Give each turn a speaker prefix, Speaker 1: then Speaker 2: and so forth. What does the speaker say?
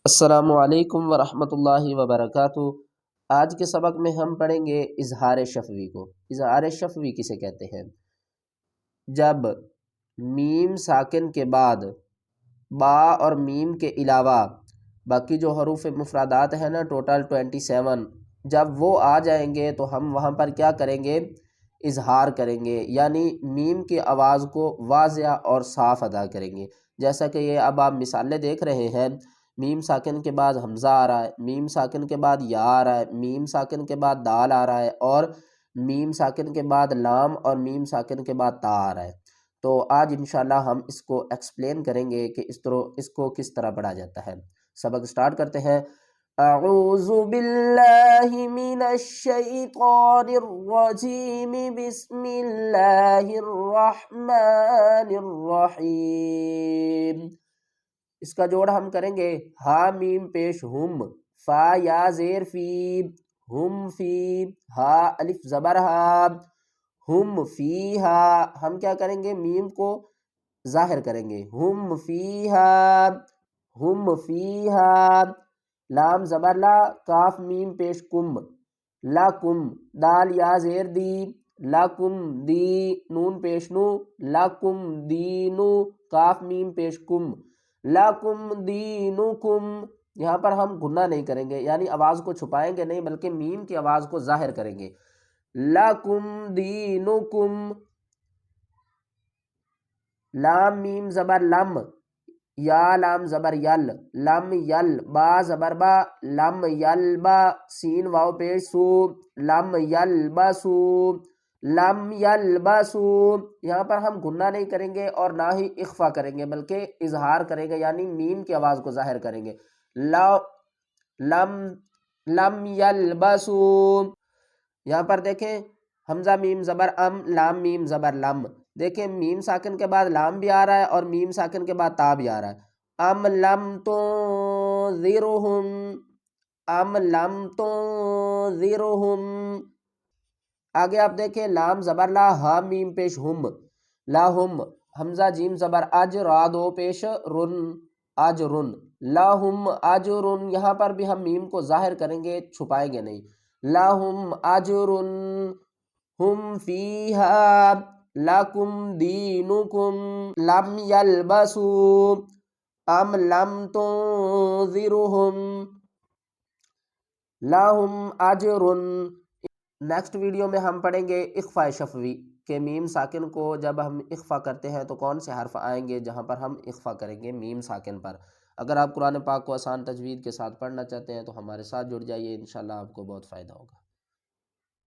Speaker 1: السلام علیکم ورحمۃ اللہ وبرکاتہ۔ آج کے سبق میں ہم پڑھیں گے اظہار شفوی کو۔ اظہار شفوی کسے کہتے ہیں؟ جب میم ساکن کے بعد با اور میم کے علاوہ باقی جو حروف مفردات ہیں نا ٹوٹل 27، جب وہ آ جائیں گے تو ہم وہاں پر کیا کریں گے؟ اظہار کریں گے، یعنی میم کی آواز کو واضح اور صاف ادا کریں گے۔ جیسا کہ یہ اب آپ مثالیں دیکھ رہے ہیں، میم ساکن کے بعد حمزہ آ رہا ہے، میم ساکن کے بعد یا آ رہا ہے، میم ساکن کے بعد دال آ رہا ہے، اور میم ساکن کے بعد لام اور میم ساکن کے بعد تا آ رہا ہے۔ تو آج انشاءاللہ ہم اس کو ایکسپلین کریں گے کہ اس کو کس طرح پڑھا جاتا ہے۔ سبق سٹارٹ کرتے ہیں۔ اعوذ باللہ من الشیطان الرجیم، بسم اللہ الرحمن الرحیم۔ اس کا جوڑ ہم کریں گے ہا میم پیش ہم، فا یا زیر فی، ہم فی، ہا الف زبر ہا، ہم فی ہا۔ ہم کیا کریں گے؟ میم کو ظاہر کریں گے، ہم فی ہا، ہم فی ہا۔ لام زبر لا، کاف میم پیش کم، لکم، دال یا زیر دی، لکم دی، نون پیش نو، لکم دینو، کاف میم پیش کم، لکم دینکم۔ یہاں پر ہم گنہ نہیں کریں گے، یعنی آواز کو چھپائیں گے نہیں بلکہ میم کی آواز کو ظاہر کریں گے۔ لکم دینکم۔ لام میم زبر لم، یا لام زبر یل، لم یل، با زبر با، لم یل با، سین واو پیش سو، لم یل بسو، لم یل بسو۔ یہاں پر ہم گنہ نہیں کریں گے اور نہ ہی اخفا کریں گے بلکہ اظہار کریں گے، یعنی میم کی آواز کو ظاہر کریں گے۔ لم یل بسو۔ یہاں پر دیکھیں حمزہ میم زبر ام، لام میم زبر لم۔ دیکھیں میم ساکن کے بعد لام بھی آ رہا ہے اور میم ساکن کے بعد تا بھی آ رہا ہے۔ ام لم تنذرہم، ام لم تنذرہم۔ آگے آپ دیکھیں لام زبر لا، ہا میم پیش ہم، لاہم، حمزہ جیم زبر اج، را دو پیش رن، اجرن، لاہم اجرن۔ یہاں پر بھی ہم میم کو ظاہر کریں گے، چھپائیں گے نہیں۔ لاہم اجرن، ہم فیہا، لکم دینکم، لم یلبسوا، ام لم تنذرہم، لہم اجرن۔ نیکسٹ ویڈیو میں ہم پڑھیں گے اخفاء شفوی کہ میم ساکن کو جب ہم اخفا کرتے ہیں تو کون سے حرف آئیں گے جہاں پر ہم اخفا کریں گے میم ساکن پر۔ اگر آپ قرآن پاک کو آسان تجوید کے ساتھ پڑھنا چاہتے ہیں تو ہمارے ساتھ جڑ جائیے، انشاءاللہ آپ کو بہت فائدہ ہوگا۔